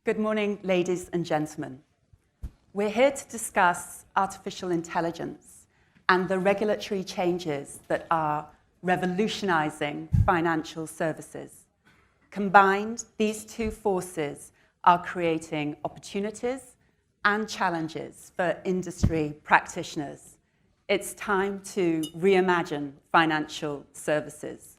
Good morning, ladies and gentlemen. We're here to discuss artificial intelligence and the regulatory changes that are revolutionizing financial services. Combined, these two forces are creating opportunities and challenges for industry practitioners. It's time to reimagine financial services.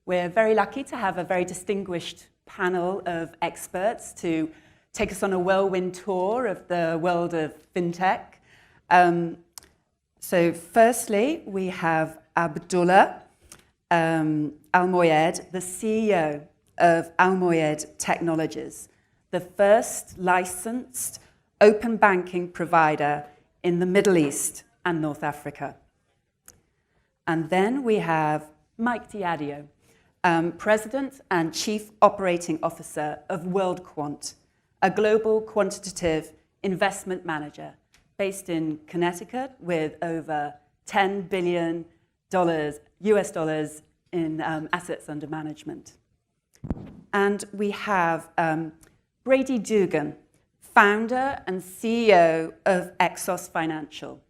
We're very lucky to have a very distinguished panel of experts to take us on a whirlwind tour of the world of fintech. So firstly, we have Abdullah Al-Moyed, the CEO of Al-Moyed Technologies, the first licensed open banking provider in the Middle East and North Africa. And then we have Mike Diadio, President and Chief Operating Officer of WorldQuant, a global quantitative investment manager based in Connecticut with over $10 billion US dollars in assets under management. And we have Brady Dugan, founder and CEO of Exos Financial.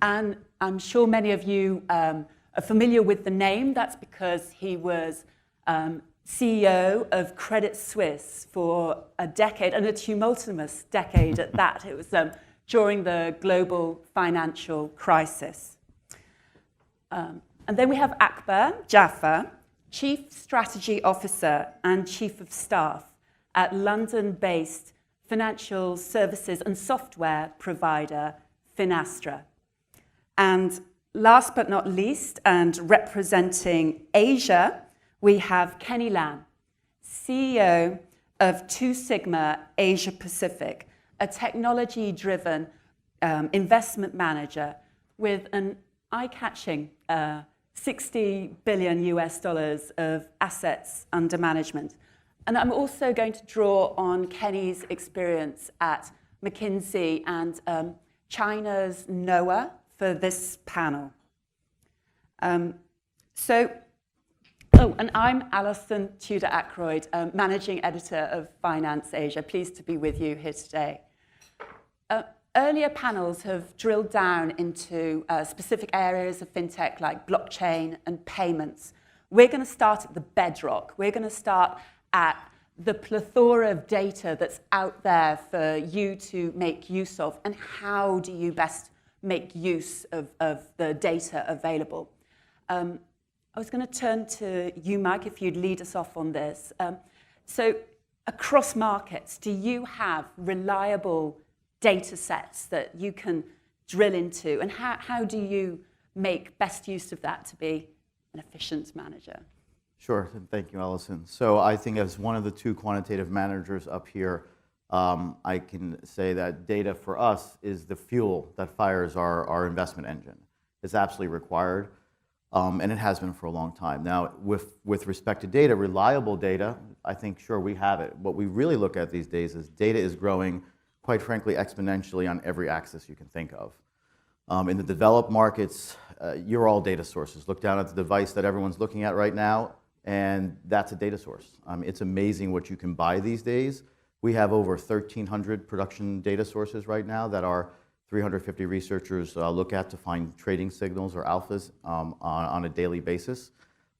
And I'm sure many of you are familiar with the name. That's because he was CEO of Credit Suisse for a decade, and a tumultuous decade at that. It was during the global financial crisis. And then we have Akbar Jaffer, Chief Strategy Officer and Chief of Staff at London-based financial services and software provider FinanceAsia. And last but not least, and representing Asia, we have Kenny Lam, CEO of Two Sigma Asia Pacific, a technology-driven investment manager with an eye-catching $60 billion US dollars of assets under management. And I'm also going to draw on Kenny's experience at McKinsey and China's NOAA for this panel. And I'm Alison Tudor-Ackroyd, Managing Editor of FinanceAsia. Pleased to be with you here today. Earlier panels have drilled down into specific areas of fintech like blockchain and payments. We're going to start at the bedrock. We're going to start at the plethora of data that's out there for you to make use of, and how do you best make use of the data available. I was going to turn to you, Mike, if you'd lead us off on this. So across markets, do you have reliable data sets that you can drill into? And how do you make best use of that to be an efficient manager? Sure, and thank you, Alison. So I think as one of the two quantitative managers up here, I can say that data for us is the fuel that fires our investment engine. It's absolutely required, and it has been for a long time. Now, with respect to data, reliable data, I think, sure, we have it. What we really look at these days is data is growing, quite frankly, exponentially on every axis you can think of. In the developed markets, you're all data sources. Look down at the device that everyone's looking at right now, and that's a data source. It's amazing what you can buy these days. We have over 1,300 production data sources right now that our 350 researchers look at to find trading signals or alphas on a daily basis.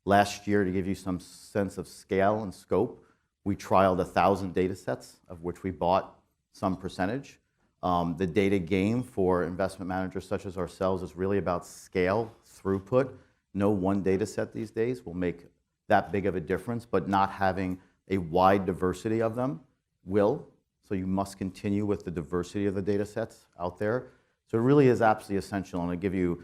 Last year, to give you some sense of scale and scope, we trialed 1,000 data sets, of which we bought some percentage. The data game for investment managers such as ourselves is really about scale, throughput. No one data set these days will make that big of a difference, but not having a wide diversity of them will. So you must continue with the diversity of the data sets out there. So it really is absolutely essential, and I give you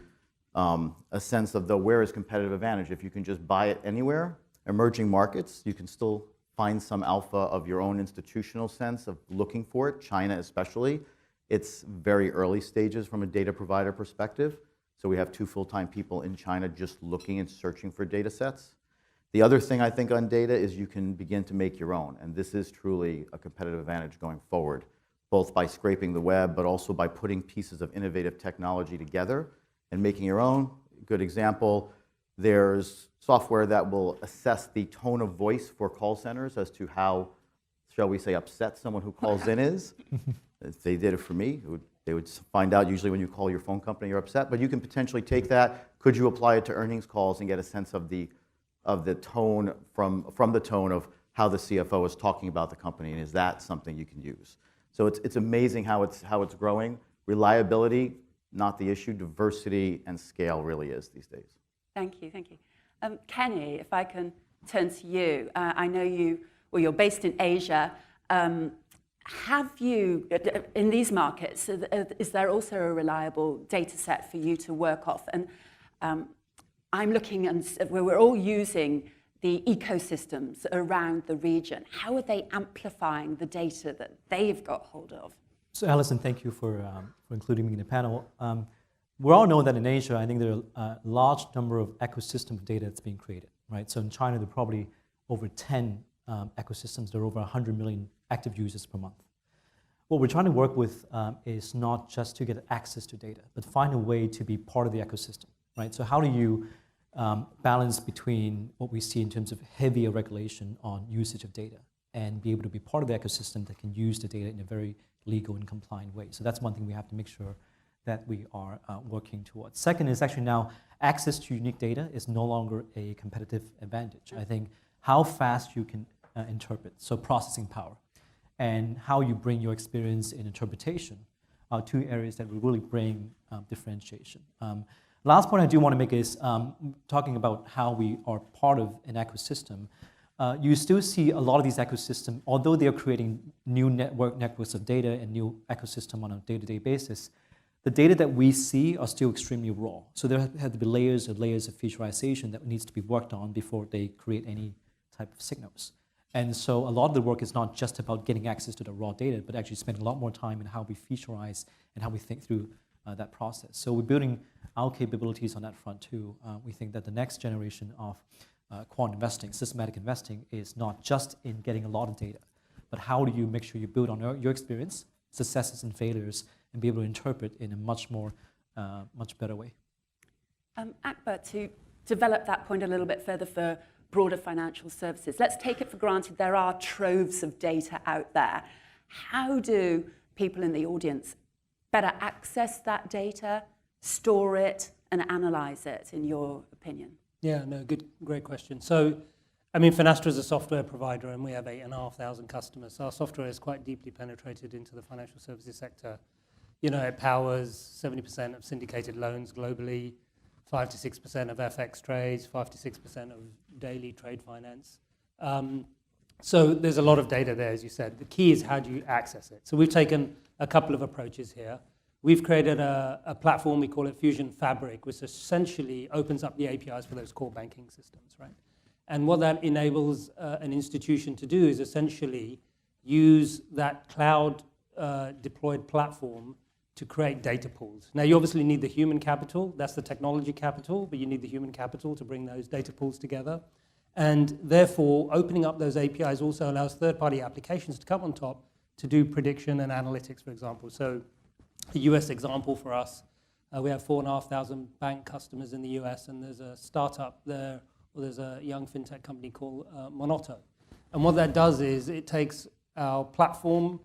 a sense of where is competitive advantage. If you can just buy it anywhere, emerging markets, you can still find some alpha of your own institutional sense of looking for it, China especially. It's very early stages from a data provider perspective. So we have 2 full-time people in China just looking and searching for data sets. The other thing I think on data is you can begin to make your own, and this is truly a competitive advantage going forward, both by scraping the web, but also by putting pieces of innovative technology together and making your own. Good example, there's software that will assess the tone of voice for call centers as to how shall we say, upset someone who calls in is. If they did it for me, they would find out usually when you call your phone company you're upset, but you can potentially take that. Could you apply it to earnings calls and get a sense of the tone from the tone of how the CFO is talking about the company, and is that something you can use? So it's amazing how it's growing. Reliability, not the issue. Diversity and scale really is these days. Thank you, thank you. Kenny, if I can turn to you. I know you're based in Asia. Have you, in these markets, is there also a reliable data set for you to work off? And I'm looking, and we're all using the ecosystems around the region. How are they amplifying the data that they've got hold of? So Alison, thank you for including me in the panel. We all know that in Asia, I think there are a large number of ecosystem of data that's being created, right? So in China, there are probably over 10 ecosystems. There are over 100 million active users per month. What we're trying to work with is not just to get access to data, but find a way to be part of the ecosystem, right? So how do you balance between what we see in terms of heavier regulation on usage of data and be able to be part of the ecosystem that can use the data in a very legal and compliant way? So that's one thing we have to make sure that we are working towards. Second is actually now access to unique data is no longer a competitive advantage. I think how fast you can interpret, so processing power, and how you bring your experience in interpretation are two areas that will really bring differentiation. Last point I do want to make is talking about how we are part of an ecosystem. You still see a lot of these ecosystems, although they are creating new networks of data and new ecosystem on a day-to-day basis, the data that we see are still extremely raw. So there have to be layers and layers of featureization that needs to be worked on before they create any type of signals. And so a lot of the work is not just about getting access to the raw data, but actually spending a lot more time in how we featureize and how we think through that process. So we're building our capabilities on that front too. We think that the next generation of quant investing, systematic investing, is not just in getting a lot of data, but how do you make sure you build on your experience, successes and failures, and be able to interpret in a much better way. Akbar, to develop that point a little bit further for broader financial services, let's take it for granted there are troves of data out there. How do people in the audience better access that data, store it, and analyze it, in your opinion? Yeah, no, great question. So, I mean, FinanceAsia is a software provider, and we have 8,500 customers. So our software is quite deeply penetrated into the financial services sector. You know, it powers 70% of syndicated loans globally, 5 to 6% of FX trades, 5 to 6% of daily trade finance. So there's a lot of data there, as you said. The key is how do you access it? So we've taken a couple of approaches here. We've created a platform, we call it Fusion Fabric, which essentially opens up the APIs for those core banking systems, right? And what that enables an institution to do is essentially use that cloud deployed platform to create data pools. Now, you obviously need the human capital. That's the technology capital, but you need the human capital to bring those data pools together. And therefore, opening up those APIs also allows third-party applications to come on top to do prediction and analytics, for example. So a US example for us, we have 4,500 bank customers in the US, and there's a startup there, or there's a young fintech company called Moderator. And what that does is it takes our platform,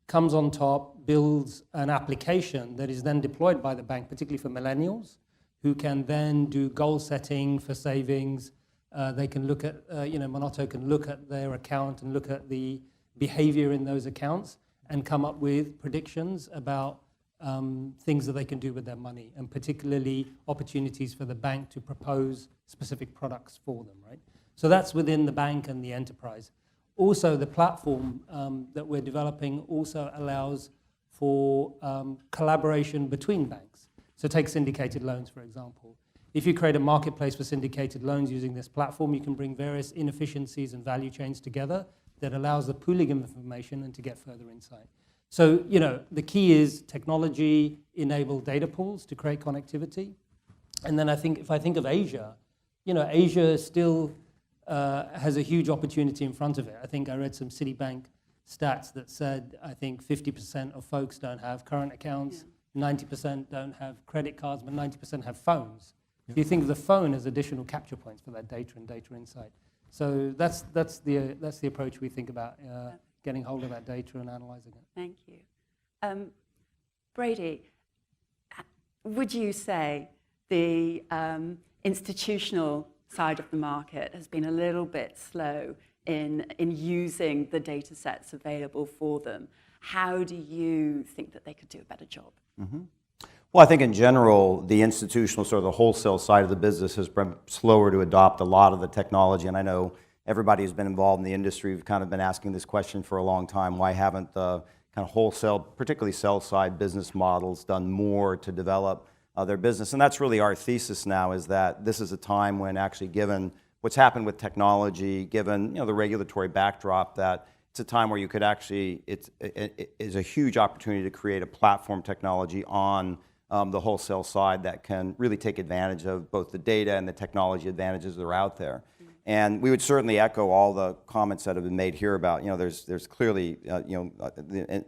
comes on top, builds an application that is then deployed by the bank, particularly for millennials, who can then do goal setting for savings. They can look at, Moderator can look at their account and look at the behavior in those accounts and come up with predictions about things that they can do with their money, and particularly opportunities for the bank to propose specific products for them, right? So that's within the bank and the enterprise. Also, the platform that we're developing also allows for collaboration between banks. So take syndicated loans, for example. If you create a marketplace for syndicated loans using this platform, you can bring various inefficiencies and value chains together that allows the pooling of information and to get further insight. So, you know, the key is technology-enabled data pools to create connectivity. And then I think, if I think of Asia, you know, Asia still has a huge opportunity in front of it. I think I read some Citibank stats that said, I think 50% of folks don't have current accounts, 90% don't have credit cards, but 90% have phones. Yeah. So you think of the phone as additional capture points for that data and data insight. So that's the approach we think about getting hold of that data and analysing it. Thank you. Brady, would you say the institutional side of the market has been a little bit slow in using the data sets available for them? How do you think that they could do a better job? Mm-hmm. Well, I think in general, the institutional, sort of the wholesale side of the business has been slower to adopt a lot of the technology. And I know everybody who's been involved in the industry have kind of been asking this question for a long time. Why haven't the kind of wholesale, particularly sell-side business models, done more to develop their business? And that's really our thesis now, is that this is a time when actually, given what's happened with technology, given the regulatory backdrop, that it's a time where you could actually, it is a huge opportunity to create a platform technology on the wholesale side that can really take advantage of both the data and the technology advantages that are out there. Mm-hmm. And we would certainly echo all the comments that have been made here about, there's clearly,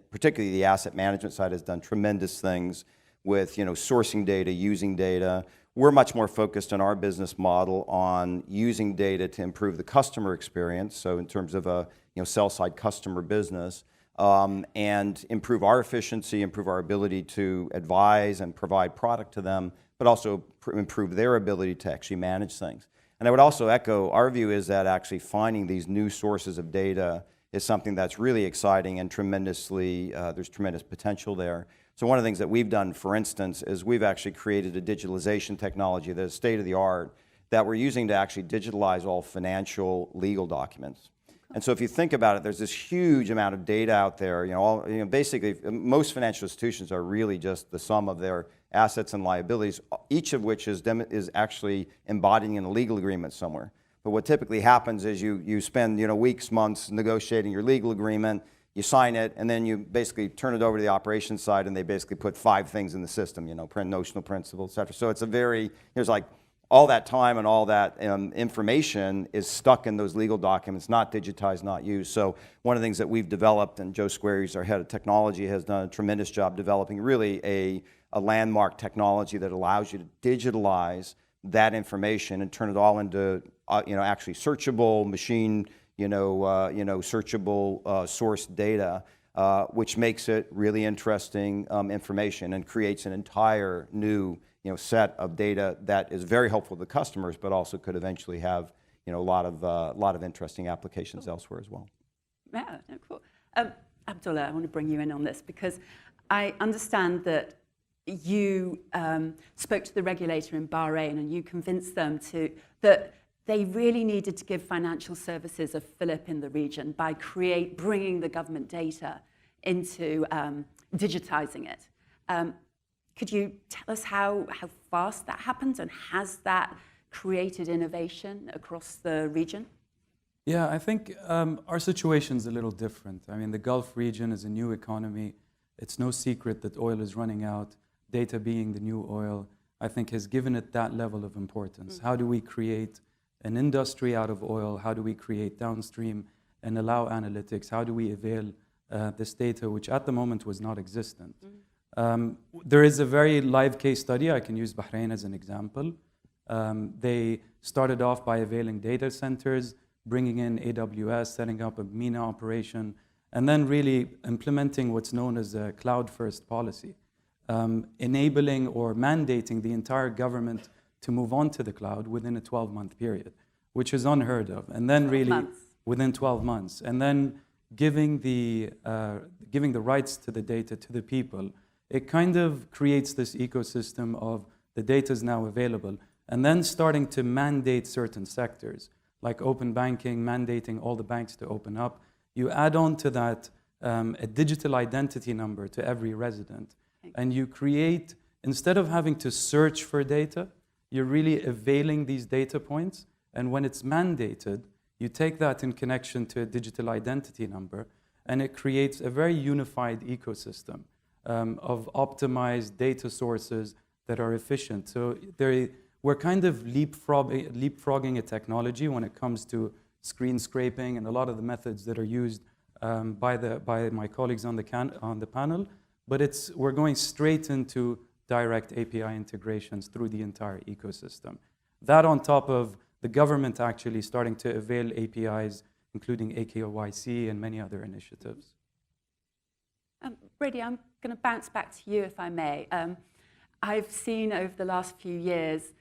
particularly the asset management side has done tremendous things with, sourcing data, using data. We're much more focused in our business model on using data to improve the customer experience. So in terms of a sell-side customer business, and improve our efficiency, improve our ability to advise and provide product to them, but also improve their ability to actually manage things. And I would also echo, our view is that actually finding these new sources of data is something that's really exciting and tremendously, there's tremendous potential there. So one of the things that we've done, for instance, is we've actually created a digitalization technology that is state of the art that we're using to actually digitalize all financial legal documents. And so if you think about it, there's this huge amount of data out there. Basically, most financial institutions are really just the sum of their assets and liabilities, each of which is actually embodying in a legal agreement somewhere. But what typically happens is you spend weeks, months negotiating your legal agreement, you sign it, and then you basically turn it over to the operations side, and they basically put 5 things in the system, notional principle, et cetera. So it's there's like all that time and all that information is stuck in those legal documents, not digitized, not used. So one of the things that we've developed, and Joe Squary's our head of technology, has done a tremendous job developing really a landmark technology that allows you to digitalize that information and turn it all into actually searchable machine, searchable source data, which makes it really interesting information and creates an entire new set of data that is very helpful to customers, but also could eventually have a lot of interesting applications elsewhere as well. Yeah, cool. Abdullah, I want to bring you in on this because I understand that you spoke to the regulator in Bahrain and you convinced them that they really needed to give financial services a fillip in the region by bringing the government data into digitizing it. Could you tell us how fast that happened, and has that created innovation across the region? Yeah, I think our situation's a little different. I mean, the Gulf region is a new economy. It's no secret that oil is running out. Data being the new oil, I think, has given it that level of importance. Mm-hmm. How do we create an industry out of oil? How do we create downstream and allow analytics? How do we avail this data, which at the moment was not existent? Mm-hmm. There is a very live case study. I can use Bahrain as an example. They started off by availing data centers, bringing in AWS, setting up a MENA operation, and then really implementing what's known as a cloud-first policy, enabling or mandating the entire government to move on to the cloud within a 12-month period, which is unheard of. And then really within 12 months, and then giving the rights to the data to the people. It kind of creates this ecosystem of the data is now available, and then starting to mandate certain sectors, like open banking, mandating all the banks to open up. You add on to that a digital identity number to every resident, and you create, instead of having to search for data, you're really availing these data points, and when it's mandated, you take that in connection to a digital identity number, and it creates a very unified ecosystem of optimized data sources that are efficient. So we're kind of leapfrogging a technology when it comes to screen scraping and a lot of the methods that are used by my colleagues on the panel. But we're going straight into direct API integrations through the entire ecosystem. That on top of the government actually starting to avail APIs including AKYC and many other initiatives. Brady, I'm going to bounce back to you, if I may. I've seen over the last few years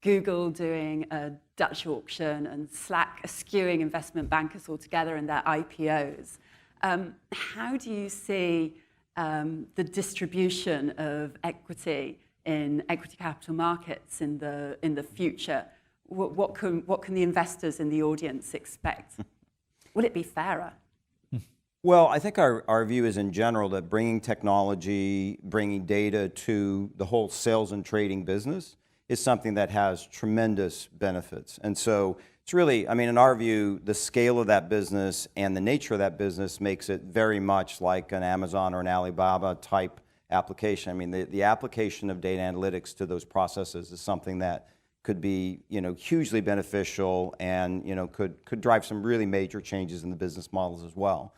Google doing a Dutch auction and Slack eschewing investment bankers altogether in their IPOs. How do you see the distribution of equity in equity capital markets in the future? What can the investors in the audience expect? Will it be fairer? Well, I think our view is in general that bringing technology, bringing data to the whole sales and trading business is something that has tremendous benefits. And so it's really, I mean, in our view, the scale of that business and the nature of that business makes it very much like an Amazon or an Alibaba type application. I mean, the application of data analytics to those processes is something that could be, hugely beneficial and, could drive some really major changes in the business models as well.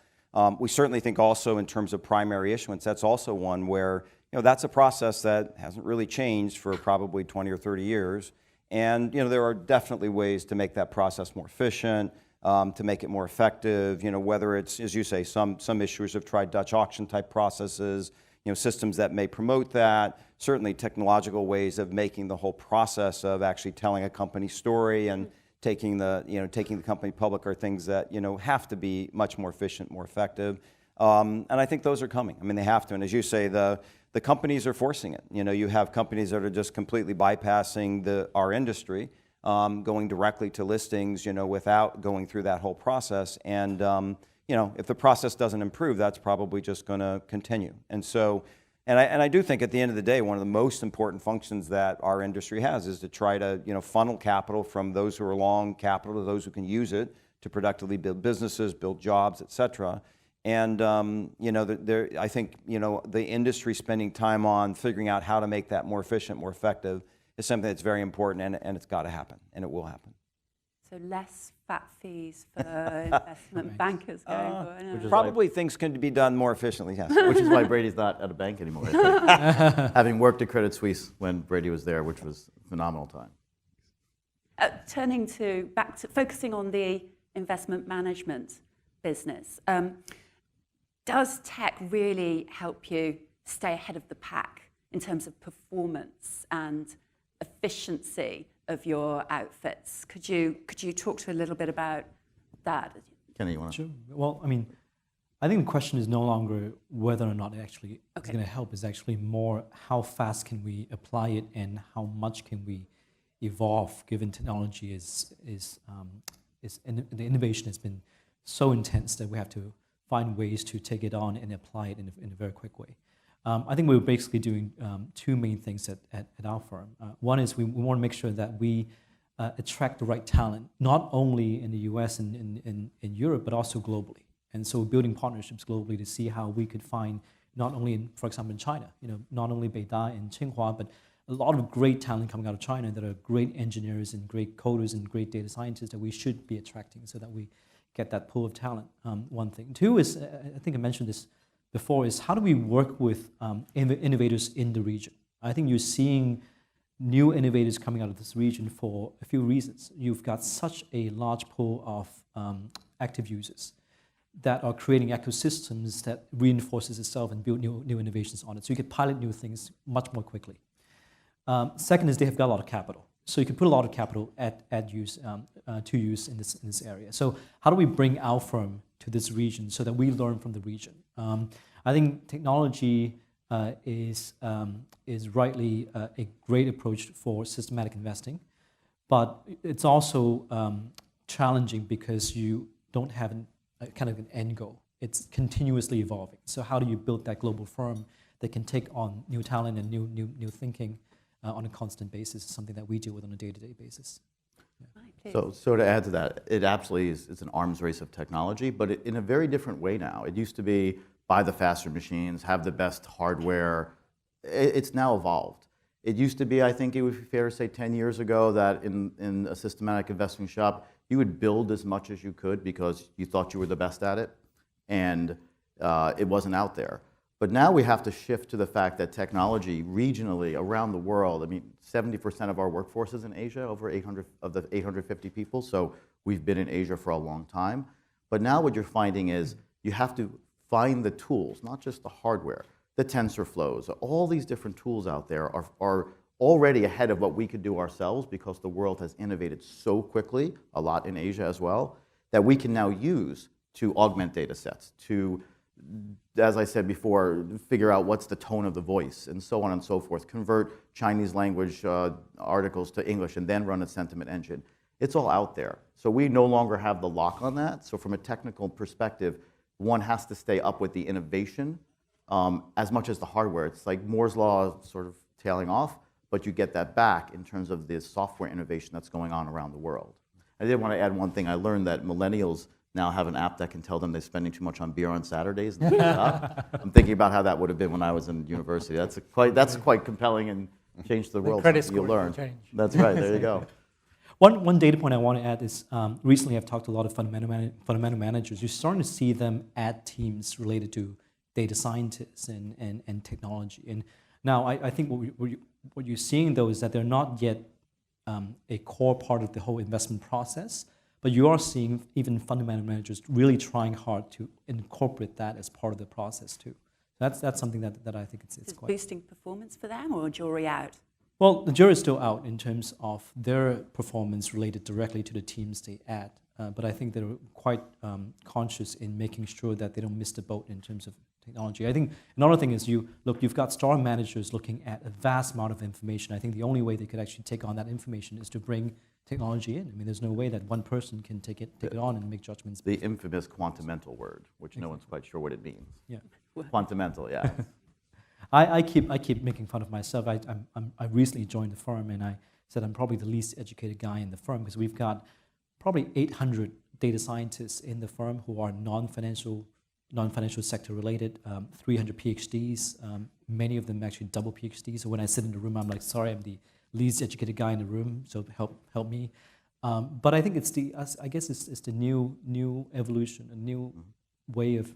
We certainly think also in terms of primary issuance, that's also one where, that's a process that hasn't really changed for probably 20 or 30 years. And, there are definitely ways to make that process more efficient, to make it more effective, whether it's, as you say, some issuers have tried Dutch auction type processes, systems that may promote that, certainly technological ways of making the whole process of actually telling a company story and taking the company public are things that, have to be much more efficient, more effective. And I think those are coming. I mean, they have to. And as you say, the companies are forcing it. You have companies that are just completely bypassing our industry, going directly to listings, without going through that whole process. And, if the process doesn't improve, that's probably just going to continue. And so, and I do think at the end of the day, one of the most important functions that our industry has is to try to, funnel capital from those who are long capital to those who can use it to productively build businesses, build jobs, et cetera. And, I think, the industry spending time on figuring out how to make that more efficient, more effective is something that's very important, and it's got to happen, and it will happen. So less fat fees for investment bankers going forward. Probably things can be done more efficiently, yes. Which is why Brady's not at a bank anymore. I think. Having worked at Credit Suisse when Brady was there, which was a phenomenal time. Turning back to focusing on the investment management business, does tech really help you stay ahead of the pack in terms of performance and efficiency of your outfits? Could you talk to a little bit about that? Kenny, you want to? Sure. Well, I mean, I think the question is no longer whether or not it actually is going to help. It's actually more how fast can we apply it and how much can we evolve given technology the innovation has been so intense that we have to find ways to take it on and apply it in a very quick way. I think we're basically doing two main things at our firm. One is we want to make sure that we attract the right talent, not only in the US and in Europe, but also globally. And so we're building partnerships globally to see how we could find, not only, for example, in China, not only Beida and Tsinghua, but a lot of great talent coming out of China that are great engineers and great coders and great data scientists that we should be attracting so that we get that pool of talent, one thing. Two is, I think I mentioned this before, is how do we work with innovators in the region? I think you're seeing new innovators coming out of this region for a few reasons. You've got such a large pool of active users that are creating ecosystems that reinforces itself and build new innovations on it. So you can pilot new things much more quickly. Second is they have got a lot of capital. So you can put a lot of capital to use in this area. So how do we bring our firm to this region so that we learn from the region? I think technology is rightly a great approach for systematic investing, but it's also challenging because you don't have a kind of an end goal. It's continuously evolving. So how do you build that global firm that can take on new talent and new thinking on a constant basis? Is something that we deal with on a day-to-day basis. Yeah. So to add to that, it absolutely is, it's an arms race of technology, but in a very different way now. It used to be buy the faster machines, have the best hardware. It's now evolved. It used to be, I think it would be fair to say 10 years ago that in a systematic investing shop, you would build as much as you could because you thought you were the best at it, and it wasn't out there. But now we have to shift to the fact that technology regionally around the world, I mean, 70% of our workforce is in Asia, over 800 of the 850 people, so we've been in Asia for a long time. But now what you're finding is you have to find the tools, not just the hardware, the TensorFlows, all these different tools out there are already ahead of what we could do ourselves because the world has innovated so quickly, a lot in Asia as well, that we can now use to augment data sets, to, as I said before, figure out what's the tone of the voice, and so on and so forth, convert Chinese language articles to English and then run a sentiment engine. It's all out there. So we no longer have the lock on that. So from a technical perspective, one has to stay up with the innovation as much as the hardware. It's like Moore's law sort of tailing off, but you get that back in terms of the software innovation that's going on around the world. I did want to add one thing. I learned that millennials now have an app that can tell them they're spending too much on beer on Saturdays. And I'm thinking about how that would have been when I was in university. That's quite compelling and changed the world. Credit You score learn. change. That's right. There you go. One data point I want to add is recently I've talked to a lot of fundamental managers. You're starting to see them add teams related to data scientists and technology. And now I think what you're seeing though is that they're not yet a core part of the whole investment process, but you are seeing even fundamental managers really trying hard to incorporate that as part of the process too. That's something that I think it's quite boosting performance for them, or jury out? Well, the jury is still out in terms of their performance related directly to the teams they add. But I think they're quite conscious in making sure that they don't miss the boat in terms of technology. I think another thing is you've got star managers looking at a vast amount of information. I think the only way they could actually take on that information is to bring technology in. I mean, there's no way that one person can take it on and make judgments. The infamous quantimental word, which no one's quite sure what it means. Yeah. Quantimental, yeah. I keep making fun of myself. I recently joined the firm, and I said I'm probably the least educated guy in the firm because we've got probably 800 data scientists in the firm who are non-financial sector related, 300 PhDs, many of them actually double PhDs. So when I sit in the room, I'm like, sorry, I'm the least educated guy in the room, so help me. But I think it's the new evolution, a new way of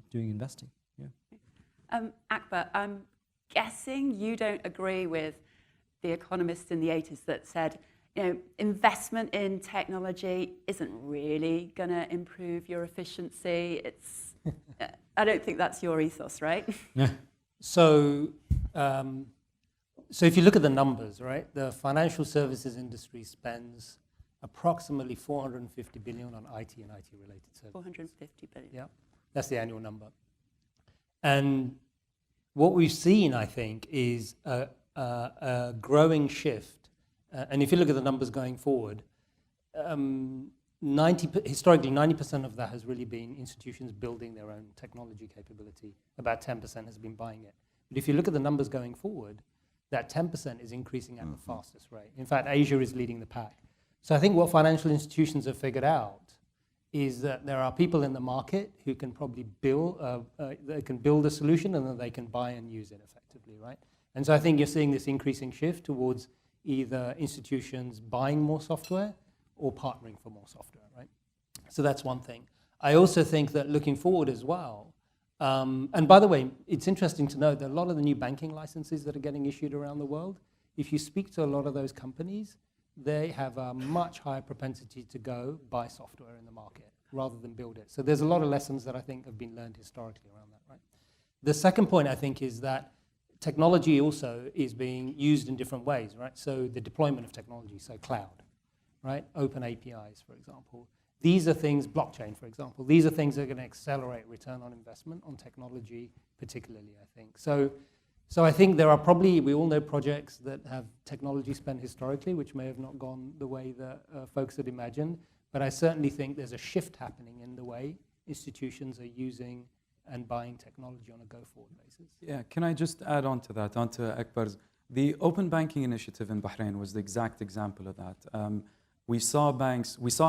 doing investing. Yeah. Akbar, I'm guessing you don't agree with the economists in the 80s that said, investment in technology isn't really going to improve your efficiency. I don't think that's your ethos, right? Yeah. So if you look at the numbers, right, the financial services industry spends approximately 450 billion on IT and IT-related services. 450 billion. Yeah, that's the annual number. And what we've seen, I think, is a growing shift. And if you look at the numbers going forward, historically, 90% of that has really been institutions building their own technology capability. About 10% has been buying it. But if you look at the numbers going forward, that 10% is increasing at the fastest rate. In fact, Asia is leading the pack. So I think what financial institutions have figured out is that there are people in the market who can probably build a solution, and then they can buy and use it effectively, right? And so I think you're seeing this increasing shift towards either institutions buying more software or partnering for more software, right? So that's one thing. I also think that looking forward as well, and by the way, it's interesting to note that a lot of the new banking licenses that are getting issued around the world, if you speak to a lot of those companies, they have a much higher propensity to go buy software in the market rather than build it. So there's a lot of lessons that I think have been learned historically around that, right? The second point I think is that technology also is being used in different ways, right? So the deployment of technology, so cloud, right? Open APIs, for example. These are things, blockchain, for example, these are things that are going to accelerate return on investment on technology, particularly, I think. So I think there are probably, we all know projects that have technology spent historically, which may have not gone the way that folks had imagined, but I certainly think there's a shift happening in the way institutions are using and buying technology on a go-forward basis. Yeah, can I just add on to that, onto Akbar's? The open banking initiative in Bahrain was the exact example of that. We saw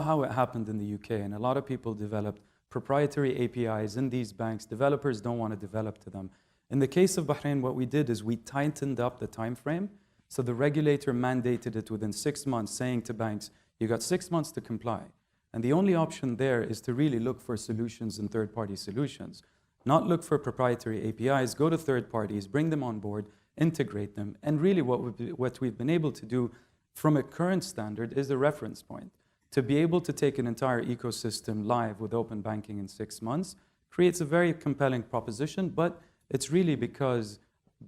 how it happened in the UK, and a lot of people developed proprietary APIs in these banks. Developers don't want to develop to them. In the case of Bahrain, what we did is we tightened up the time frame. So the regulator mandated it within 6 months, saying to banks, you got 6 months to comply. And the only option there is to really look for solutions and third-party solutions. Not look for proprietary APIs, go to third parties, bring them on board, integrate them. And really what we've been able to do from a current standard is a reference point. to be able to take an entire ecosystem live with open banking in 6 months creates a very compelling proposition, but it's really because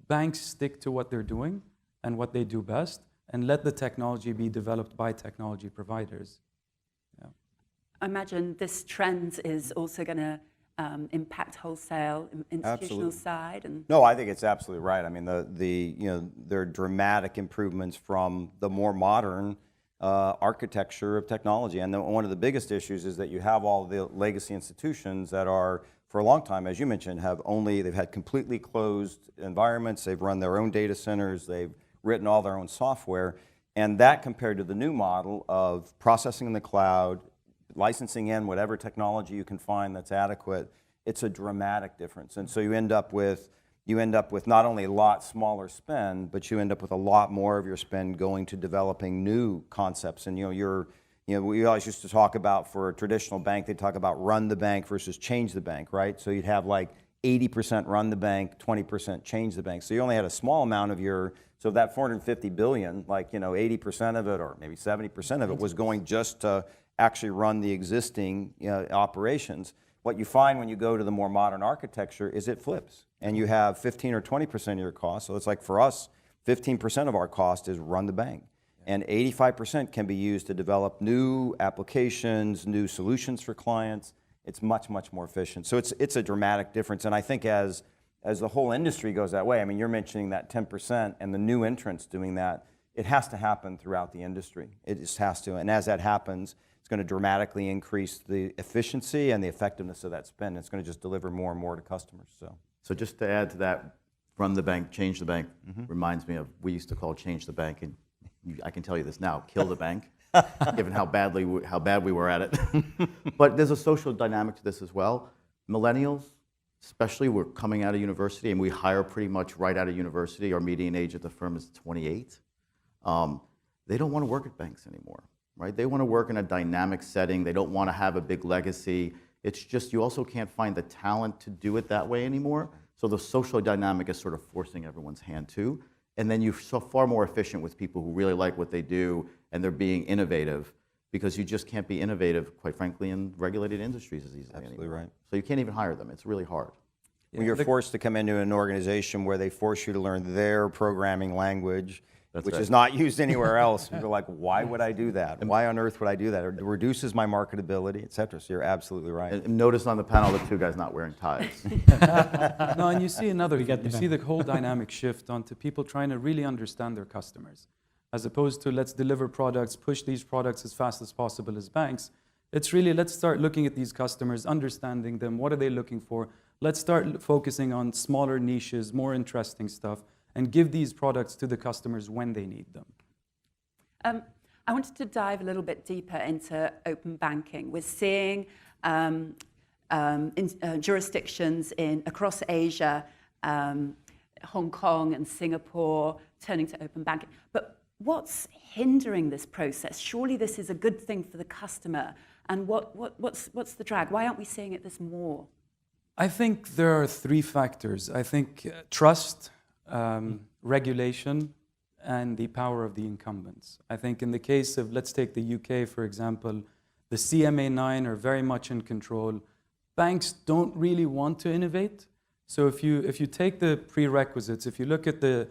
banks stick to what they're doing and what they do best and let the technology be developed by technology providers. Yeah. I imagine this trend is also going to impact wholesale, institutional side. And No, I think it's absolutely right. I mean, there are dramatic improvements from the more modern architecture of technology. And one of the biggest issues is that you have all the legacy institutions that are, for a long time, as you mentioned, they've had completely closed environments, they've run their own data centers, they've written all their own software. And that compared to the new model of processing in the cloud, licensing in whatever technology you can find that's adequate, it's a dramatic difference. And so you end up with not only a lot smaller spend, but you end up with a lot more of your spend going to developing new concepts. And we always used to talk about, for a traditional bank, they talk about run the bank versus change the bank, right? So you'd have like 80% run the bank, 20% change the bank. So you only had a small amount of so that 450 billion, like 80% of it or maybe 70% of it was going just to actually run the existing operations. What you find when you go to the more modern architecture is it flips, and you have 15 or 20% of your cost. So it's like, for us, 15% of our cost is run the bank, and 85% can be used to develop new applications, new solutions for clients. It's much, much more efficient. So it's a dramatic difference, and I think as the whole industry goes that way, I mean, you're mentioning that 10% and the new entrants doing that, it has to happen throughout the industry. It just has to, and as that happens, it's going to dramatically increase the efficiency and the effectiveness of that spend. It's going to just deliver more and more to customers. So just to add to that, run the bank, change the bank, reminds me of, we used to call change the bank, and I can tell you this now, kill the bank, given how bad we were at it. But there's a social dynamic to this as well. Millennials, especially, we're coming out of university, and we hire pretty much right out of university. Our median age at the firm is 28. They don't want to work at banks anymore. Right? They want to work in a dynamic setting. They don't want to have a big legacy. It's just, you also can't find the talent to do it that way anymore. So the social dynamic is sort of forcing everyone's hand too. And then you're so far more efficient with people who really like what they do and they're being innovative, because you just can't be innovative, quite frankly, in regulated industries as easily anymore. Absolutely right. So you can't even hire them. It's really hard. When you're forced to come into an organization where they force you to learn their programming language, which is not used anywhere else. You're like, why would I do that? Why on earth would I do that? It reduces my marketability, et cetera. So you're absolutely right. And notice on the panel the two guys not wearing ties. No, and you see you see the whole dynamic shift onto people trying to really understand their customers, as opposed to let's deliver products, push these products as fast as possible as banks. It's really, let's start looking at these customers, understanding them, what are they looking for? Let's start focusing on smaller niches, more interesting stuff, and give these products to the customers when they need them. I wanted to dive a little bit deeper into open banking. We're seeing jurisdictions across Asia, Hong Kong and Singapore, turning to open banking. But what's hindering this process? Surely this is a good thing for the customer. And what's the drag? Why aren't we seeing this more? I think there are three factors. I think trust, regulation, and the power of the incumbents. I think in the case of, let's take the UK, for example, the CMA9 are very much in control. Banks don't really want to innovate. So if you take the prerequisites, if you look at the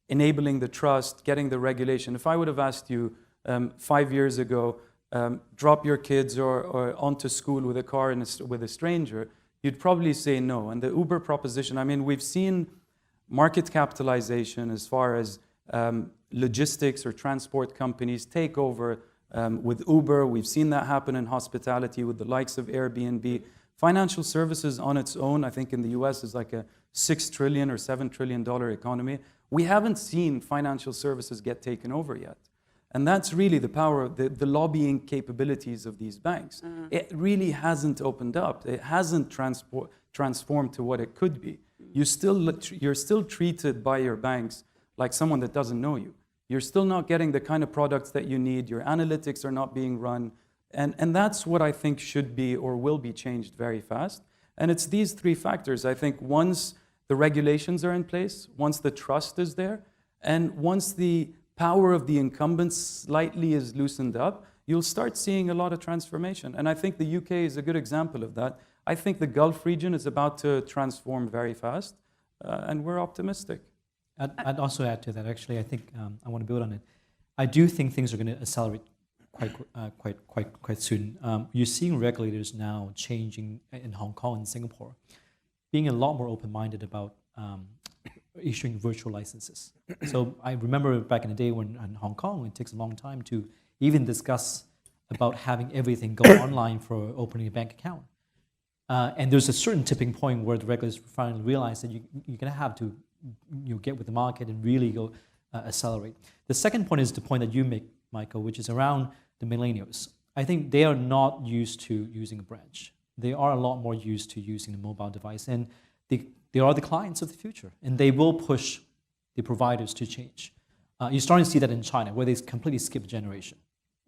enabling the trust, getting the regulation, if I would have asked you 5 years ago, drop your kids or onto school with a car with a stranger, you'd probably say no. And the Uber proposition, I mean, we've seen market capitalization as far as logistics or transport companies take over with Uber. We've seen that happen in hospitality with the likes of Airbnb. Financial services on its own, I think in the US, is like a $6 trillion or $7 trillion economy. We haven't seen financial services get taken over yet. And that's really the power of the lobbying capabilities of these banks. It really hasn't opened up. It hasn't transformed to what it could be. You're still treated by your banks like someone that doesn't know you. You're still not getting the kind of products that you need. Your analytics are not being run. And that's what I think should be or will be changed very fast. And it's these three factors. I think once the regulations are in place, once the trust is there, and once the power of the incumbents slightly is loosened up, you'll start seeing a lot of transformation. And I think the UK is a good example of that. I think the Gulf region is about to transform very fast, and we're optimistic. I'd also add to that, actually. I think I want to build on it. I do think things are going to accelerate quite soon. You're seeing regulators now changing in Hong Kong and Singapore, being a lot more open-minded about issuing virtual licenses. So I remember back in the day when in Hong Kong, it takes a long time to even discuss about having everything go online for opening a bank account. And there's a certain tipping point where the regulators finally realize that you're going to have to get with the market and really go accelerate. The second point is the point that you make, Michael, which is around the millennials. I think they are not used to using a branch. They are a lot more used to using a mobile device, and they are the clients of the future, and they will push the providers to change. You're starting to see that in China, where they completely skip a generation,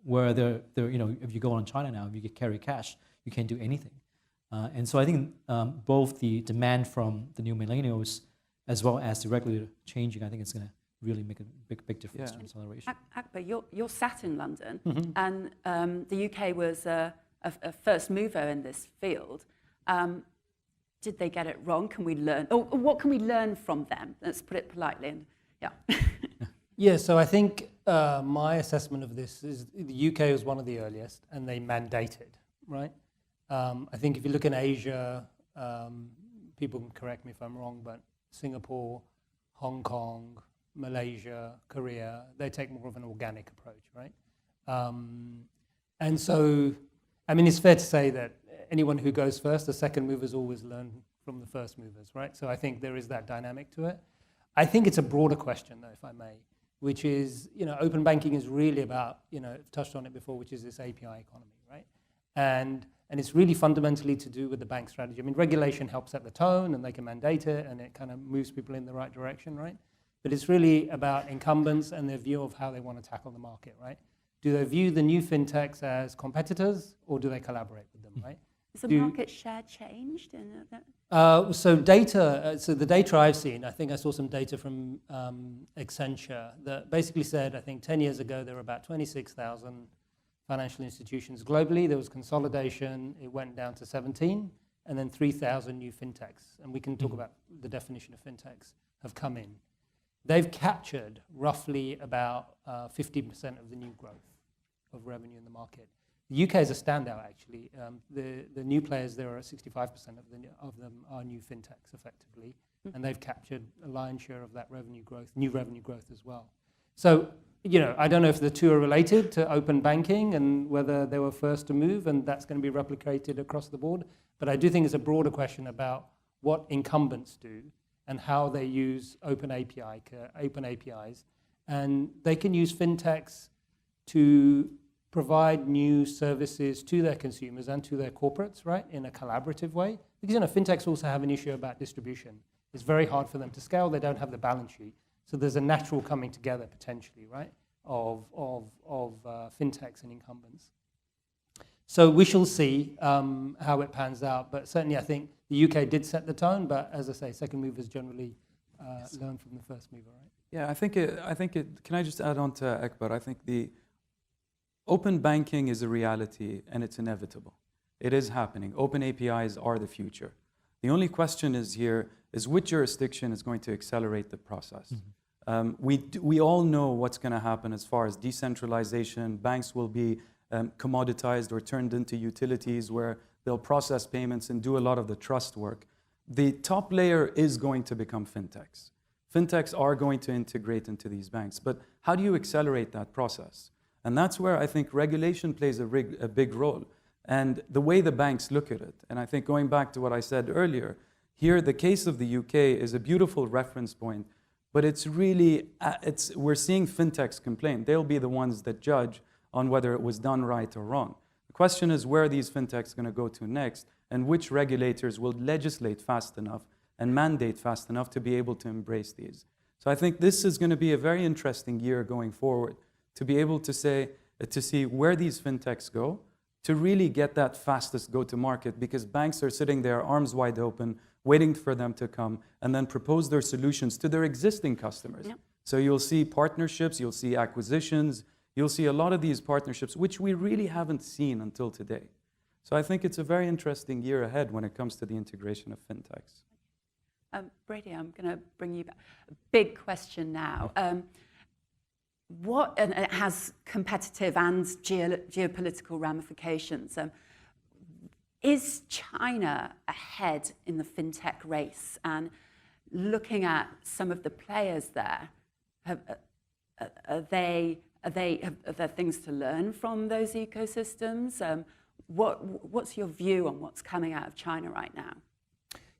where if you go on China now, if you carry cash, you can't do anything. And so I think both the demand from the new millennials as well as the regulator changing, I think it's going to really make a big difference to acceleration. Akbar, you're sat in London, and the UK was a first mover in this field. Did they get it wrong? Can we learn? Or what can we learn from them? Let's put it politely. And, Yeah, so I think my assessment of this is the UK was one of the earliest, and they mandated, right? I think if you look in Asia, people can correct me if I'm wrong, but Singapore, Hong Kong, Malaysia, Korea, they take more of an organic approach, right? And so, I mean, it's fair to say that anyone who goes first, the second movers always learn from the first movers, right? So I think there is that dynamic to it. I think it's a broader question, though, if I may, which is, open banking is really about, I've touched on it before, which is this API economy, right? And it's really fundamentally to do with the bank strategy. I mean, regulation helps set the tone, and they can mandate it, and it kind of moves people in the right direction, right? But it's really about incumbents and their view of how they want to tackle the market, right? Do they view the new fintechs as competitors, or do they collaborate with them, right? has the market share changed? In that? So the data I've seen, I think I saw some data from Accenture that basically said, I think 10 years ago, there were about 26,000 financial institutions globally. There was consolidation. It went down to 17, and then 3,000 new fintechs. And we can talk about the definition of fintechs have come in. They've captured roughly about 50% of the new growth of revenue in the market. The UK is a standout, actually. The new players there are 65% of them are new fintechs, effectively, and they've captured a lion's share of that revenue growth, new revenue growth as well. So, I don't know if the two are related to open banking and whether they were first to move, and that's going to be replicated across the board. But I do think it's a broader question about what incumbents do and how they use open APIs. And they can use fintechs to provide new services to their consumers and to their corporates, right, in a collaborative way. Because, fintechs also have an issue about distribution. It's very hard for them to scale. They don't have the balance sheet. So there's a natural coming together, potentially, right, of fintechs and incumbents. So we shall see how it pans out. But certainly, I think the UK did set the tone. But as I say, second movers generally learn from the first mover, right? Yeah, I think it. Can I just add on to Akbar? I think the open banking is a reality, and it's inevitable. It is happening. Open APIs are the future. The only question is which jurisdiction is going to accelerate the process. We all know what's going to happen as far as decentralization. Banks will be commoditized or turned into utilities where they'll process payments and do a lot of the trust work. The top layer is going to become fintechs. Fintechs are going to integrate into these banks. But how do you accelerate that process? And that's where I think regulation plays a big role. And the way the banks look at it, and I think going back to what I said earlier, here the case of the UK is a beautiful reference point, but it's really, we're seeing fintechs complain. They'll be the ones that judge on whether it was done right or wrong. The question is where are these fintechs going to go to next, and which regulators will legislate fast enough and mandate fast enough to be able to embrace these. So I think this is going to be a very interesting year going forward, to be able to see where these fintechs go, to really get that fastest go-to-market, because banks are sitting there arms wide open, waiting for them to come and then propose their solutions to their existing customers. Yep. So you'll see partnerships, you'll see acquisitions, you'll see a lot of these partnerships, which we really haven't seen until today. So I think it's a very interesting year ahead when it comes to the integration of fintechs. Brady, I'm going to bring you back. A big question now. And it has competitive and geopolitical ramifications. Is China ahead in the fintech race? And looking at some of the players there, are there things to learn from those ecosystems? What's your view on what's coming out of China right now?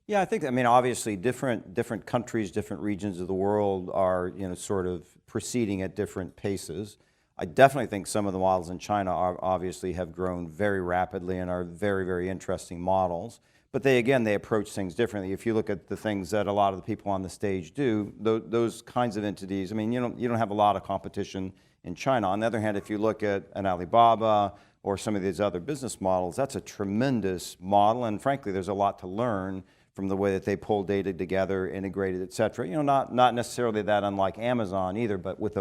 Yeah, I think, I mean, obviously different countries, different regions of the world are, sort of proceeding at different paces. I definitely think some of the models in China obviously have grown very rapidly and are very, very interesting models. But they approach things differently. If you look at the things that a lot of the people on the stage do, those kinds of entities, I mean, you don't have a lot of competition in China. On the other hand, if you look at an Alibaba or some of these other business models, that's a tremendous model, and frankly, there's a lot to learn from the way that they pull data together, integrated, et cetera. Not necessarily that unlike Amazon either, but with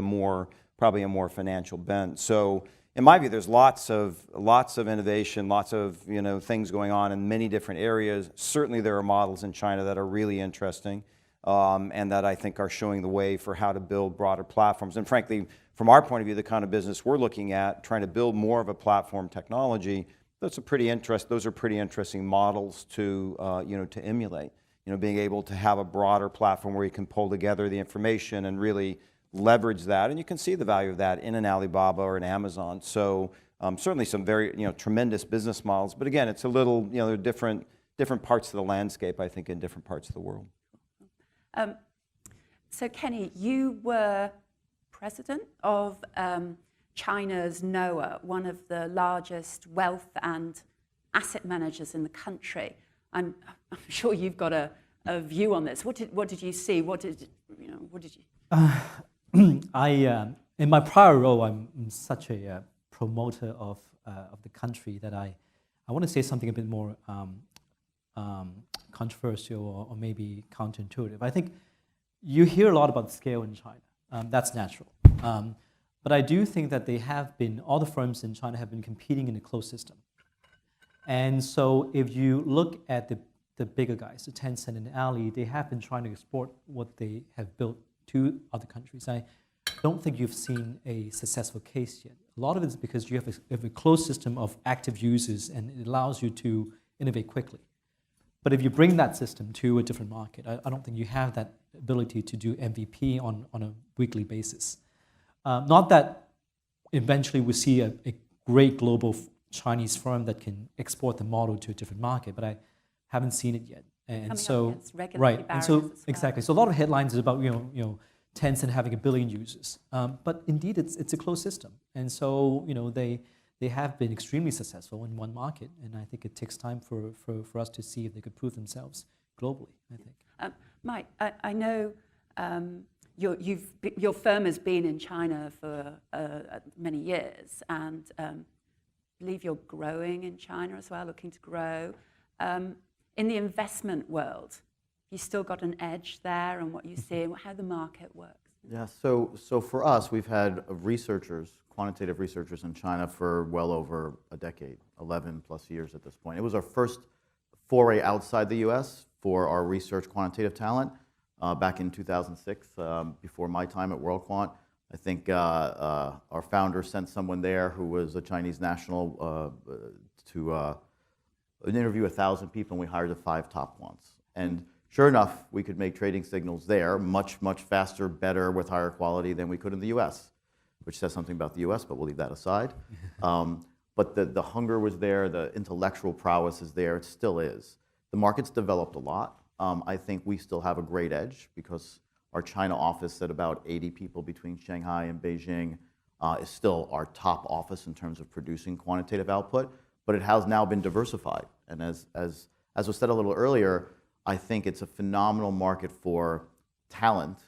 probably a more financial bent. So in my view, there's lots of innovation, lots of things going on in many different areas. Certainly there are models in China that are really interesting and that I think are showing the way for how to build broader platforms. And frankly, from our point of view, the kind of business we're looking at, trying to build more of a platform technology, those are pretty interesting models to to emulate. Being able to have a broader platform where you can pull together the information and really leverage that, and you can see the value of that in an Alibaba or an Amazon. So certainly some very tremendous business models. But again, it's a little there are different parts of the landscape, I think, in different parts of the world. So Kenny, you were president of China's NOAA, one of the largest wealth and asset managers in the country. I'm sure you've got a view on this. What did you see? What did you? In my prior role, I'm such a promoter of the country that I want to say something a bit more controversial or maybe counterintuitive. I think you hear a lot about scale in China. That's natural. But I do think that all the firms in China have been competing in a closed system. And so if you look at the bigger guys, the Tencent and Ali, they have been trying to export what they have built to other countries. I don't think you've seen a successful case yet. A lot of it is because you have a closed system of active users and it allows you to innovate quickly. But if you bring that system to a different market, I don't think you have that ability to do MVP on a weekly basis. Not that eventually we see a great global Chinese firm that can export the model to a different market, but I haven't seen it yet. And so, right, and so exactly. So a lot of headlines is about Tencent having 1 billion users, but indeed it's a closed system, and so they have been extremely successful in one market, and I think it takes time for us to see if they could prove themselves globally. I think. Mike, I know your firm has been in China for many years, and I believe you're growing in China as well, looking to grow. In the investment world, you still got an edge there on what you see and how the market works. Yeah, so for us, we've had quantitative researchers in China for well over a decade, 11 plus years at this point. It was our first foray outside the US for our research quantitative talent back in 2006, before my time at WorldQuant. I think our founder sent someone there who was a Chinese national to interview 1,000 people, and we hired the 5 top quants. And sure enough, we could make trading signals there much, much faster, better, with higher quality than we could in the US, which says something about the US, but we'll leave that aside. But the hunger was there, the intellectual prowess is there, it still is. The market's developed a lot. I think we still have a great edge because our China office at about 80 people between Shanghai and Beijing is still our top office in terms of producing quantitative output, but it has now been diversified. And as was said a little earlier, I think it's a phenomenal market for talent,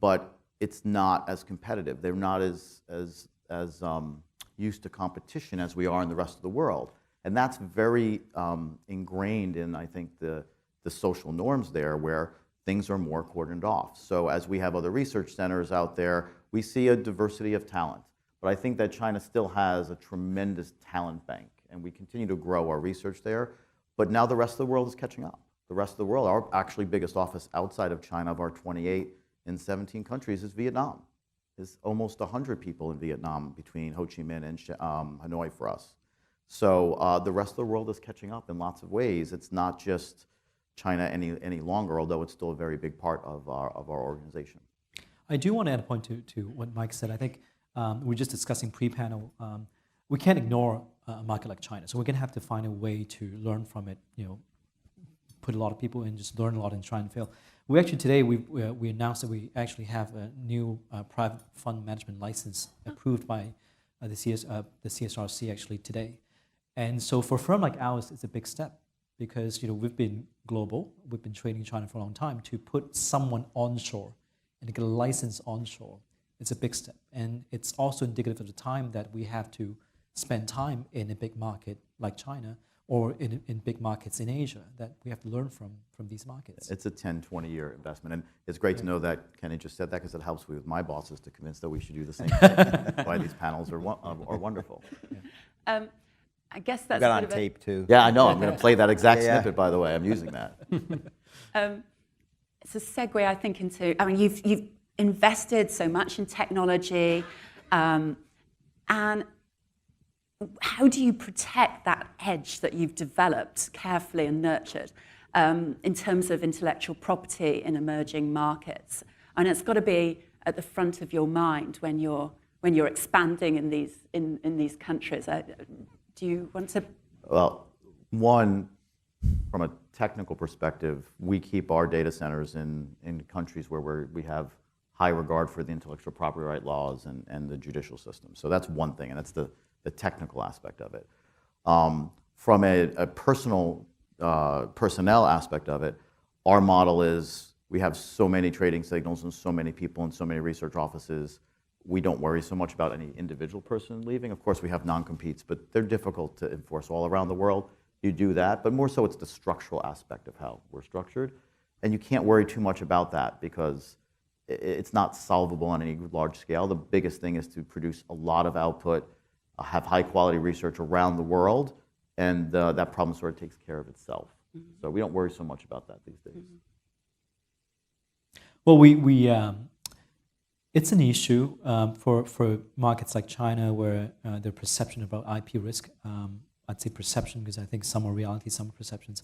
but it's not as competitive. They're not as used to competition as we are in the rest of the world. And that's very ingrained in, I think, the social norms there, where things are more cordoned off. So as we have other research centers out there, we see a diversity of talent. But I think that China still has a tremendous talent bank, and we continue to grow our research there. But now the rest of the world is catching up. The rest of the world, our actually biggest office outside of China, of our 28 in 17 countries, is Vietnam. There's almost 100 people in Vietnam between Ho Chi Minh and Hanoi for us. So the rest of the world is catching up in lots of ways. It's not just China any longer, although it's still a very big part of our organization. I do want to add a point to what Mike said. I think we were just discussing pre-panel. We can't ignore a market like China, so we're going to have to find a way to learn from it. Put a lot of people in, just learn a lot and try and fail. We actually today we announced that we actually have a new private fund management license approved by the CSRC actually today. And so for a firm like ours, it's a big step because we've been global, we've been trading in China for a long time. To put someone onshore and to get a license onshore, it's a big step. And it's also indicative of the time that we have to spend time in a big market like China or in big markets in Asia, that we have to learn from these markets. It's a 10, 20-year investment. And it's great to know that Kenny just said that because it helps me with my bosses to convince that we should do the same thing. That's why these panels are wonderful. I guess that's Got a on bit of tape too. Yeah, I know. I'm going to play that exact Yeah. snippet, by the way. I'm using that. It's a segue, I think, into, you've invested so much in technology, and how do you protect that edge that you've developed carefully and nurtured in terms of intellectual property in emerging markets? And it's got to be at the front of your mind when you're expanding in these countries. Do you want to? Well, one, from a technical perspective, we keep our data centers in countries where we have high regard for the intellectual property right laws and the judicial system. So that's one thing, and that's the technical aspect of it. From a personnel aspect of it, our model is we have so many trading signals and so many people and so many research offices. We don't worry so much about any individual person leaving. Of course, we have non-competes, but they're difficult to enforce all around the world. You do that, but more so it's the structural aspect of how we're structured. And you can't worry too much about that because it's not solvable on any large scale. The biggest thing is to produce a lot of output, have high quality research around the world, and that problem sort of takes care of itself. Mm-hmm. So we don't worry so much about that these days. Mm-hmm. Well, it's an issue for markets like China where their perception about IP risk, I'd say perception because I think some are reality, some are perceptions.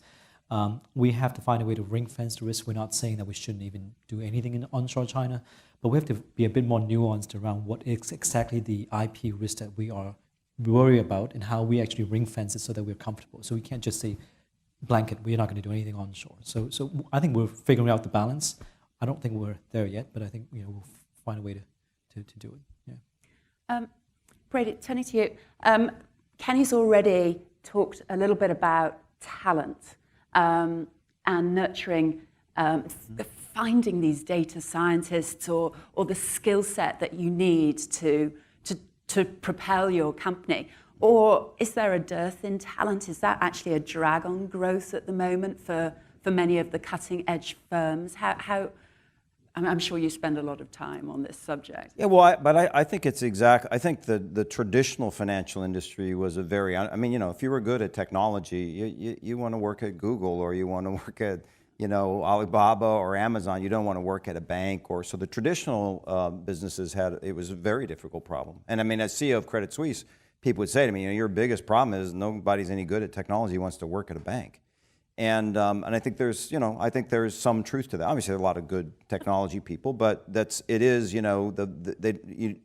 We have to find a way to ring fence the risk. We're not saying that we shouldn't even do anything in onshore China, but we have to be a bit more nuanced around what is exactly the IP risk that we are worried about and how we actually ring fence it so that we're comfortable. So we can't just say blanket, we're not going to do anything onshore. So I think we're figuring out the balance. I don't think we're there yet, but I think we'll find a way to do it. Yeah. Brady, turning to you. Kenny's already talked a little bit about talent and nurturing, finding these data scientists or the skill set that you need to propel your company. Or is there a dearth in talent? Is that actually a drag on growth at the moment for many of the cutting edge firms? How I'm sure you spend a lot of time on this subject. Yeah, well, I think it's exact. I think the traditional financial industry was a very. If you were good at technology, you want to work at Google or you want to work at Alibaba or Amazon. You don't want to work at a bank or so. The traditional businesses it was a very difficult problem. And as CEO of Credit Suisse, people would say to me, your biggest problem is nobody's any good at technology who wants to work at a bank. And I think there's some truth to that. Obviously, there are a lot of good technology people, but in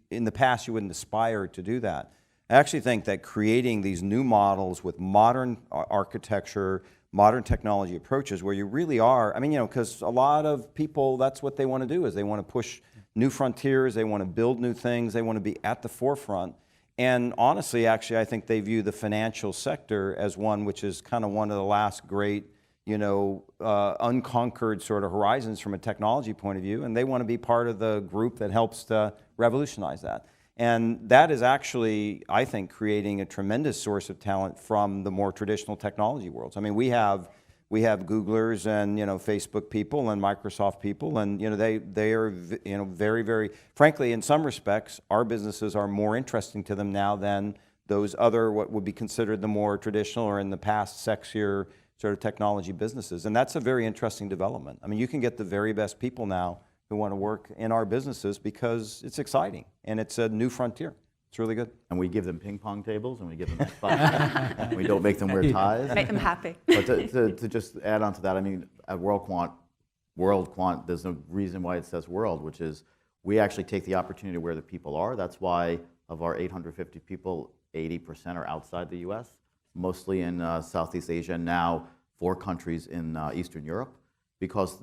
the past you wouldn't aspire to do that. I actually think that creating these new models with modern architecture, modern technology approaches, where you really are, because a lot of people, that's what they want to do is they want to push new frontiers, they want to build new things, they want to be at the forefront. And honestly, actually, I think they view the financial sector as one which is kind of one of the last great, unconquered sort of horizons from a technology point of view, and they want to be part of the group that helps to revolutionize that. And that is actually, I think, creating a tremendous source of talent from the more traditional technology worlds. We have we have Googlers and Facebook people and Microsoft people, and they are very, very frankly, in some respects, our businesses are more interesting to them now than those other what would be considered the more traditional or in the past sexier sort of technology businesses, and that's a very interesting development. I mean, you can get the very best people now who want to work in our businesses because it's exciting and it's a new frontier. It's really good. And we give them ping pong tables and we give them Xbox. We don't make them wear ties. Make them happy. But to just add on to that, I mean, at World Quant, there's a reason why it says world, which is we actually take the opportunity where the people are. That's why of our 850 people, 80% are outside the US, mostly in Southeast Asia, now 4 countries in Eastern Europe, because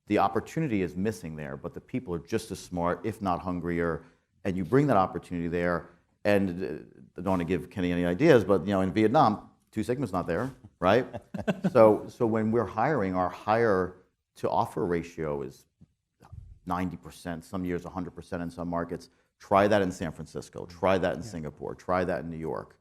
the opportunity is missing there, but the people are just as smart, if not hungrier, and you bring that opportunity there, and I don't want to give Kenny any ideas, but in Vietnam, 2 Sigma's not there, right? so when we're hiring, our hire to offer ratio is 90%, some years 100% in some markets. Try that in San Francisco, try that in Singapore, try that in New York.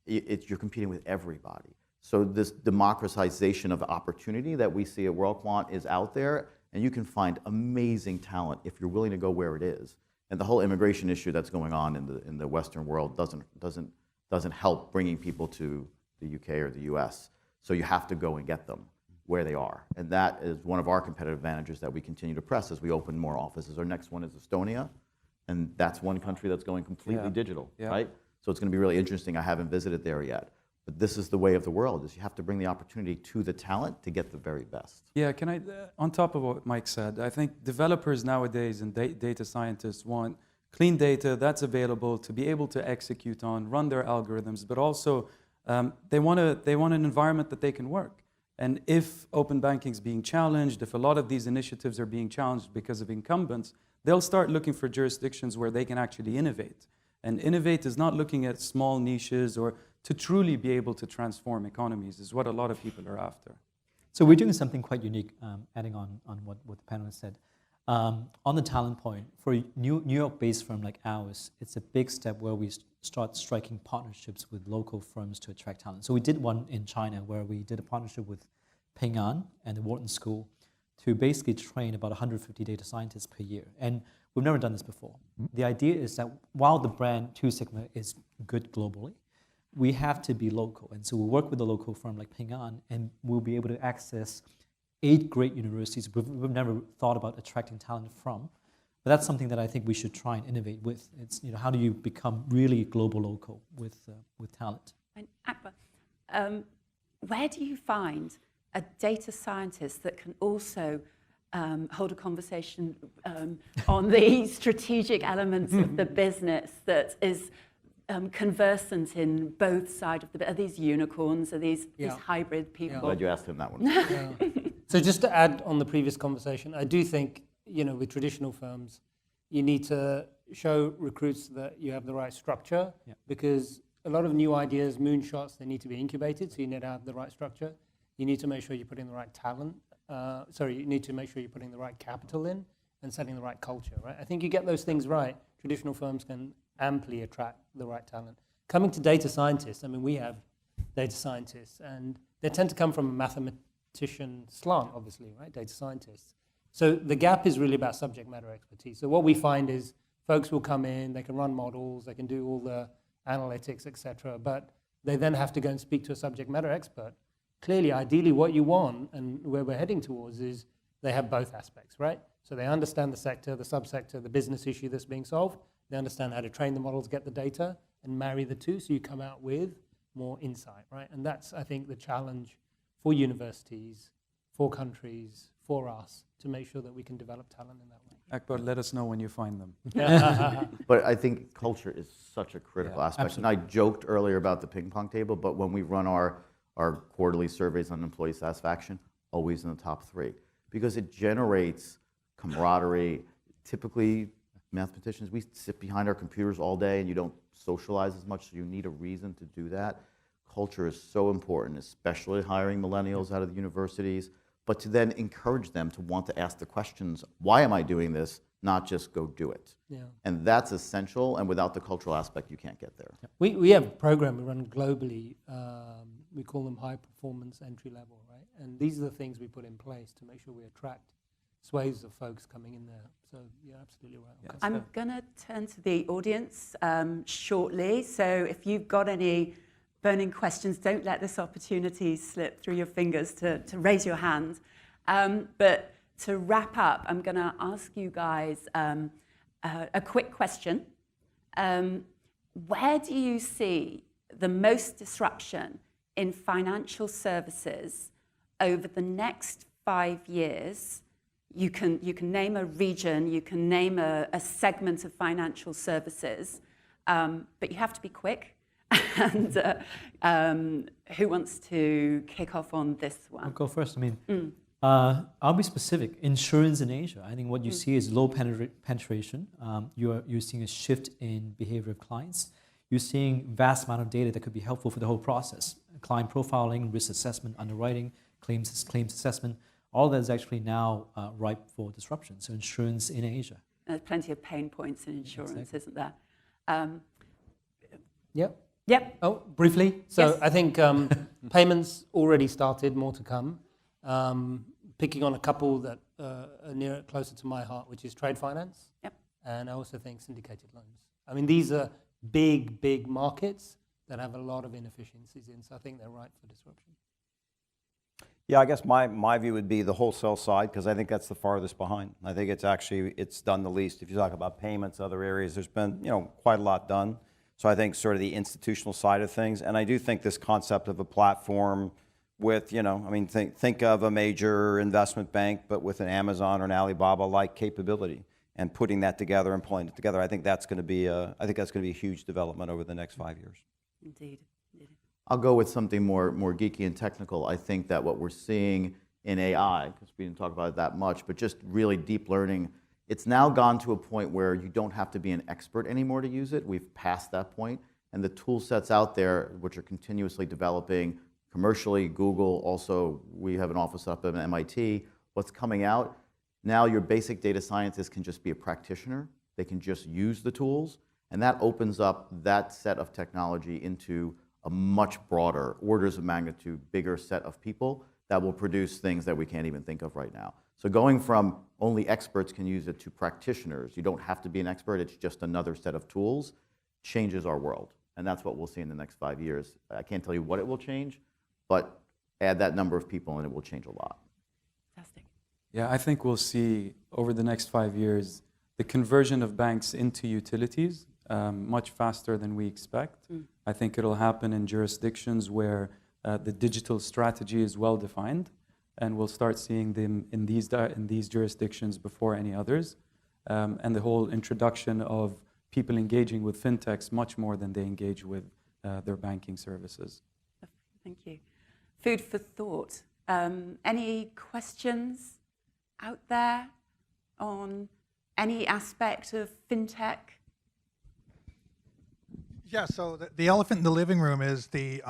You're competing with everybody. So this democratization of opportunity that we see at World Quant is out there, and you can find amazing talent if you're willing to go where it is. And the whole immigration issue that's going on in the Western world doesn't help bringing people to the UK or the US. So you have to go and get them where they are. And that is one of our competitive advantages that we continue to press as we open more offices. Our next one is Estonia, and that's one country that's going completely digital, right? So it's going to be really interesting. I haven't visited there yet. But this is the way of the world, is you have to bring the opportunity to the talent to get the very best. Yeah, can I, on top of what Mike said, I think developers nowadays and data scientists want clean data that's available to be able to execute on, run their algorithms, but also they want an environment that they can work. And if open banking is being challenged, if a lot of these initiatives are being challenged because of incumbents, they'll start looking for jurisdictions where they can actually innovate. And innovate is not looking at small niches or to truly be able to transform economies is what a lot of people are after. So we're doing something quite unique, adding on what the panelists said. On the talent point, for a New York-based firm like ours, it's a big step where we start striking partnerships with local firms to attract talent. So we did one in China where we did a partnership with Ping An and the Wharton School to basically train about 150 data scientists per year. And we've never done this before. The idea is that while the brand 2 Sigma is good globally, we have to be local. And so we'll work with a local firm like Ping An, and we'll be able to access 8 great universities we've never thought about attracting talent from. But that's something that I think we should try and innovate with. It's, how do you become really global local with talent? And Akbar, where do you find a data scientist that can also hold a conversation on the strategic elements of the business that is conversant in both sides of the, are these unicorns, are these hybrid people? Glad you asked him that one. So just to add on the previous conversation, I do think, with traditional firms, you need to show recruits that you have the right structure, because a lot of new ideas, moonshots, they need to be incubated, so you need to have the right structure. You need to make sure you're putting the right talent, you need to make sure you're putting the right capital in and setting the right culture, right? I think you get those things right, traditional firms can amply attract the right talent. Coming to data scientists, I mean, we have data scientists, and they tend to come from a mathematician slant, obviously, right? Data scientists. So the gap is really about subject matter expertise. So what we find is folks will come in, they can run models, they can do all the analytics, etc., but they then have to go and speak to a subject matter expert. Clearly, ideally, what you want and where we're heading towards is they have both aspects, right? So they understand the sector, the subsector, the business issue that's being solved. They understand how to train the models, get the data, and marry the two so you come out with more insight, right? And that's, I think, the challenge for universities, for countries, for us, to make sure that we can develop talent in that way. Akbar, let us know when you find them. But I think culture is such a critical aspect. Absolutely. And I joked earlier about the ping pong table, but when we run our quarterly surveys on employee satisfaction, always in the top 3, because it generates camaraderie. Typically, mathematicians, we sit behind our computers all day and you don't socialize as much, so you need a reason to do that. Culture is so important, especially hiring millennials out of the universities, but to then encourage them to want to ask the questions, why am I doing this, not just go do it. And that's essential, and without the cultural aspect, you can't get there. We have a program we run globally, we call them high performance entry level, right? And these are the things we put in place to make sure we attract swathes of folks coming in there. So you're absolutely right. Yeah. I'm going to turn to the audience shortly. So if you've got any burning questions, don't let this opportunity slip through your fingers to raise your hand. But to wrap up, I'm going to ask you guys a quick question. Where do you see the most disruption in financial services over the next 5 years? You can name a region, you can name a segment of financial services, but you have to be quick. And who wants to kick off on this one? I'll go first. I mean, I'll be specific. Insurance in Asia, I think what you see is low penetration. You're seeing a shift in behavior of clients. You're seeing vast amount of data that could be helpful for the whole process. Client profiling, risk assessment, underwriting, claims assessment. All that is actually now ripe for disruption. So insurance in Asia. There's plenty of pain points in insurance, Exactly. isn't there? Yep. Yep. Oh, briefly. So Yes. I think payments already started, more to come. Picking on a couple that are closer to my heart, which is trade finance. Yep. And I also think syndicated loans. I mean, these are big markets that have a lot of inefficiencies in, so I think they're ripe for disruption. Yeah, I guess my view would be the wholesale side, because I think that's the farthest behind. I think it's done the least. If you talk about payments, other areas, there's been quite a lot done. So I think sort of the institutional side of things, and I do think this concept of a platform with think of a major investment bank, but with an Amazon or an Alibaba-like capability, and putting that together and pulling it together. I think that's going to be a huge development over the next 5 years. Indeed. I'll go with something more geeky and technical. I think that what we're seeing in AI, because we didn't talk about it that much, but just really deep learning, it's now gone to a point where you don't have to be an expert anymore to use it. We've passed that point, and the tool sets out there, which are continuously developing commercially, Google, also we have an office up at MIT, what's coming out, now your basic data scientist can just be a practitioner. They can just use the tools, and that opens up that set of technology into a much broader, orders of magnitude, bigger set of people that will produce things that we can't even think of right now. So going from only experts can use it to practitioners, you don't have to be an expert, it's just another set of tools, changes our world. And that's what we'll see in the next 5 years. I can't tell you what it will change, but add that number of people and it will change a lot. Fantastic. Yeah, I think we'll see over the next 5 years the conversion of banks into utilities much faster than we expect. I think it'll happen in jurisdictions where the digital strategy is well defined, and we'll start seeing them in these jurisdictions before any others. And the whole introduction of people engaging with fintechs much more than they engage with their banking services. Thank you. Food for thought. Any questions out there on any aspect of fintech? Yeah, so the elephant in the living room is the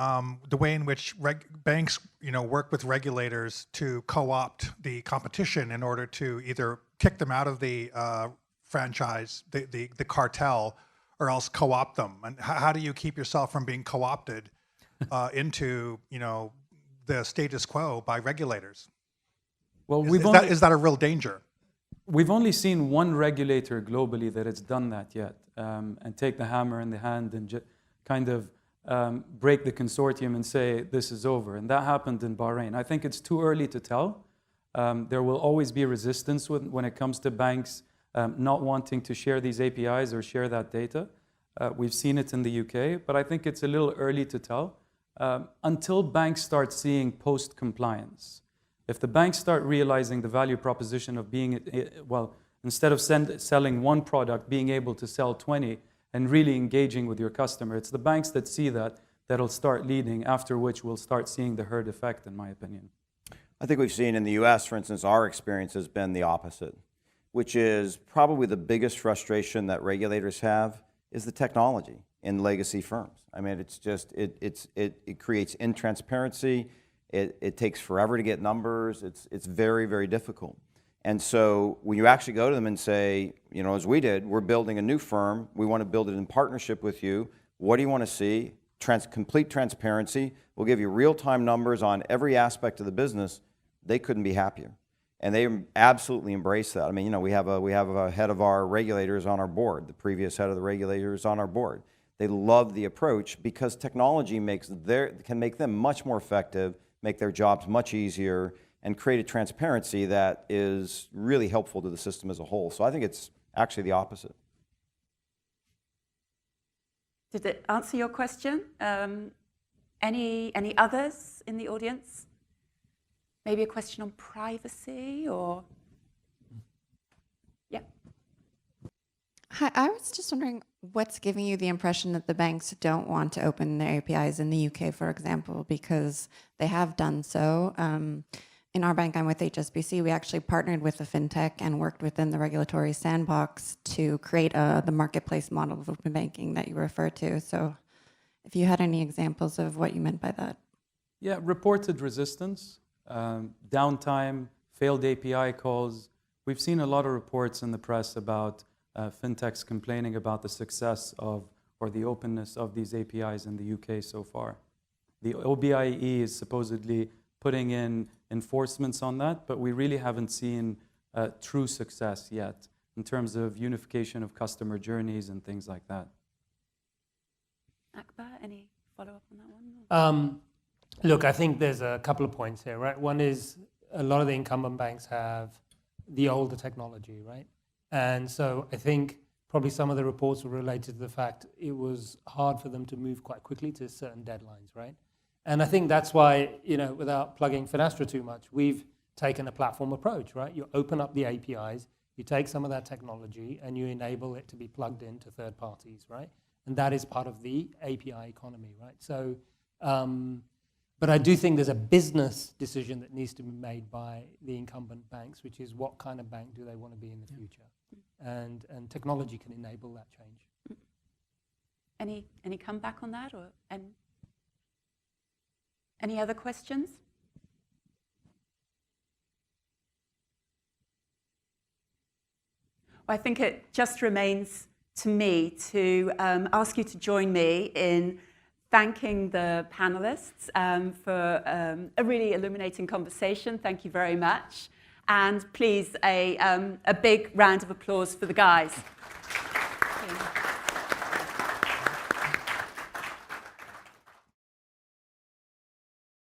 way in which banks, work with regulators to co-opt the competition in order to either kick them out of the franchise, the cartel, or else co-opt them. And how do you keep yourself from being co-opted into, the status quo by regulators? Well, Is that a real danger? We've only seen one regulator globally that has done that yet, and take the hammer in the hand and kind of break the consortium and say, this is over. And that happened in Bahrain. I think it's too early to tell. There will always be resistance when it comes to banks not wanting to share these APIs or share that data. We've seen it in the UK, but I think it's a little early to tell. Until banks start seeing post-compliance. If the banks start realizing the value proposition of being, instead of selling one product, being able to sell 20 and really engaging with your customer, it's the banks that see that'll start leading, after which we'll start seeing the herd effect, in my opinion. I think we've seen in the US, for instance, our experience has been the opposite, which is probably the biggest frustration that regulators have is the technology in legacy firms. I mean, it's just, it creates intransparency. It takes forever to get numbers. It's very, very difficult. And so when you actually go to them and say, as we did, we're building a new firm. We want to build it in partnership with you. What do you want to see? complete transparency. We'll give you real-time numbers on every aspect of the business. They couldn't be happier. And they absolutely embrace that. I mean, you know, we have a head of our regulators on our board. The previous head of the regulators on our board. They love the approach because technology can make them much more effective, make their jobs much easier, and create a transparency that is really helpful to the system as a whole. So I think it's actually the opposite. Did it answer your question? Any others in the audience? Maybe a question on privacy or? Yeah. Hi, I was just wondering what's giving you the impression that the banks don't want to open their APIs in the UK, for example, because they have done so. In our bank, I'm with HSBC, we actually partnered with a fintech and worked within the regulatory sandbox to create the marketplace model of open banking that you refer to. So if you had any examples of what you meant by that. Yeah, reported resistance, downtime, failed API calls. We've seen a lot of reports in the press about fintechs complaining about the success of or the openness of these APIs in the UK so far. The OBIE is supposedly putting in enforcements on that, but we really haven't seen true success yet in terms of unification of customer journeys and things like that. Akbar, any follow-up on that one? Look, I think there's a couple of points here, right? One is a lot of the incumbent banks have the older technology, right? And so I think probably some of the reports were related to the fact it was hard for them to move quite quickly to certain deadlines, right? And I think that's why, you know, without plugging Finastra too much, we've taken a platform approach, right? You open up the APIs, you take some of that technology and you enable it to be plugged into third parties, right? And that is part of the API economy, right? So, but I do think there's a business decision that needs to be made by the incumbent banks, which is what kind of bank do they want to be in the future? And technology can enable that change. Any comeback on that or any other questions? Well, I think it just remains to me to ask you to join me in thanking the panelists for a really illuminating conversation. Thank you very much. And please, a big round of applause for the guys. Thank you.